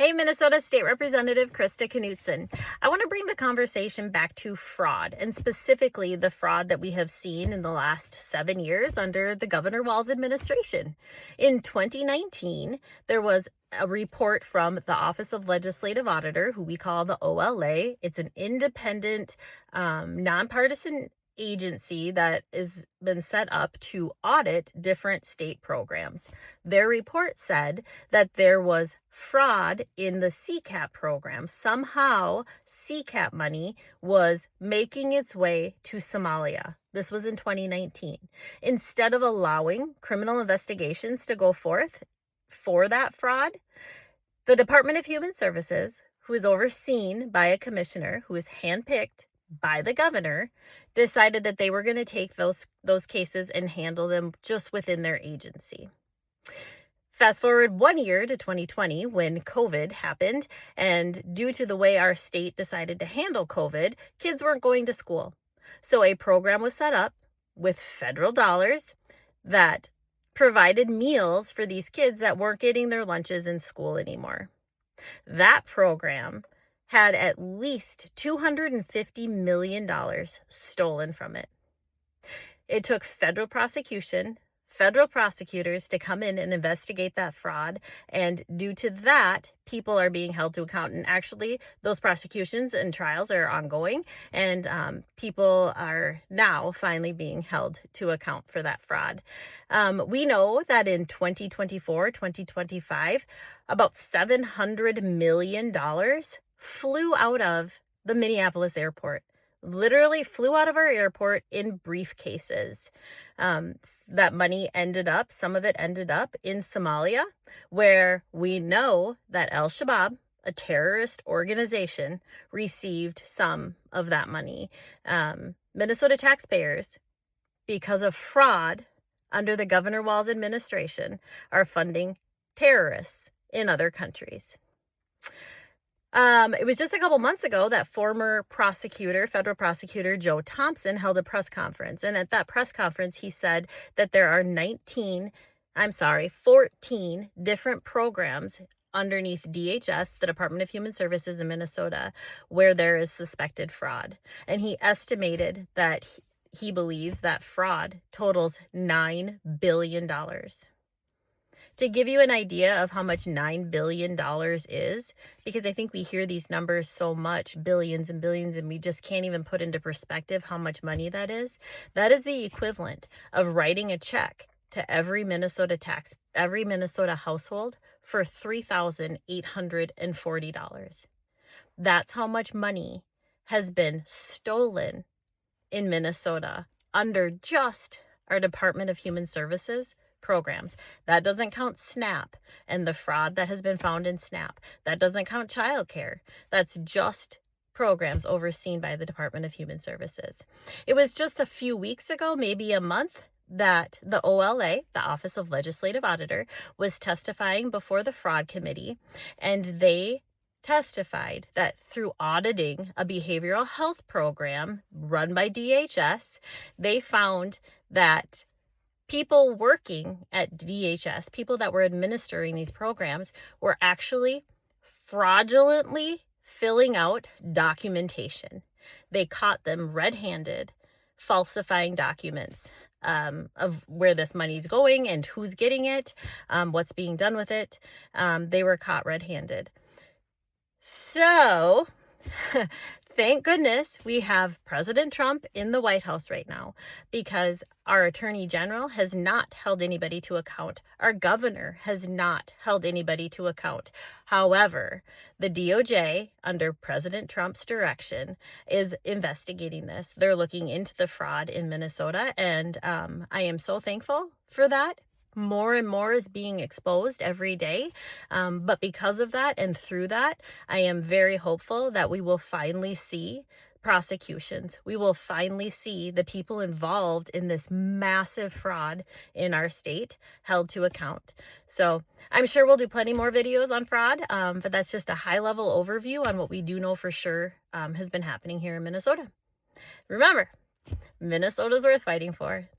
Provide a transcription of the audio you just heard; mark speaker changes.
Speaker 1: Hey, Minnesota State Representative Krista Knutson. I want to bring the conversation back to fraud, and specifically the fraud that we have seen in the last 7 years under the Governor Walz administration. In 2019, there was a report from the Office of Legislative Auditor, who we call the OLA. It's an independent, nonpartisan agency that has been set up to audit different state programs. Their report said that there was fraud in the CCAP program. Somehow, CCAP money was making its way to Somalia. This was in 2019. Instead of allowing criminal investigations to go forth for that fraud, the Department of Human Services, who is overseen by a commissioner who is handpicked by the governor, decided that they were going to take those cases and handle them just within their agency. Fast forward 1 year to 2020 when COVID happened, and due to the way our state decided to handle COVID, kids weren't going to school. So a program was set up with federal dollars that provided meals for these kids that weren't getting their lunches in school anymore. That program had at least $250 million stolen from it. It took federal prosecutors to come in and investigate that fraud, and due to that, people are being held to account. And actually, those prosecutions and trials are ongoing, and people are now finally being held to account for that fraud. We know that in 2024, 2025, about $700 million flew out of the Minneapolis airport. Literally flew out of our airport in briefcases. That money some of it ended up in Somalia, where we know that Al-Shabaab, a terrorist organization, received some of that money. Minnesota taxpayers, because of fraud under the Governor Walz administration, are funding terrorists in other countries. It was just a couple months ago that former federal prosecutor Joe Thompson held a press conference. And at that press conference, he said that there are 14 different programs underneath DHS, the Department of Human Services in Minnesota, where there is suspected fraud. And he estimated that he believes that fraud totals $9 billion. To give you an idea of how much $9 billion is, because I think we hear these numbers so much, billions and billions, and we just can't even put into perspective how much money that is the equivalent of writing a check to every Minnesota household for $3,840. That's how much money has been stolen in Minnesota under just our Department of Human Services programs. That doesn't count SNAP and the fraud that has been found in SNAP. That doesn't count childcare. That's just programs overseen by the Department of Human Services. It was just a few weeks ago, maybe a month, that the OLA, the Office of Legislative Auditor, was testifying before the Fraud Committee, and they testified that through auditing a behavioral health program run by DHS, they found that people working at DHS, people that were administering these programs, were actually fraudulently filling out documentation. They caught them red-handed falsifying documents of where this money's going and who's getting it, what's being done with it. They were caught red-handed. So, thank goodness we have President Trump in the White House right now, because our Attorney General has not held anybody to account. Our governor has not held anybody to account. However, the DOJ, under President Trump's direction, is investigating this. They're looking into the fraud in Minnesota, and I am so thankful for that. More and more is being exposed every day. But because of that and through that, I am very hopeful that we will finally see prosecutions. We will finally see the people involved in this massive fraud in our state held to account. So I'm sure we'll do plenty more videos on fraud, but that's just a high-level overview on what we do know for sure has been happening here in Minnesota. Remember, Minnesota's worth fighting for.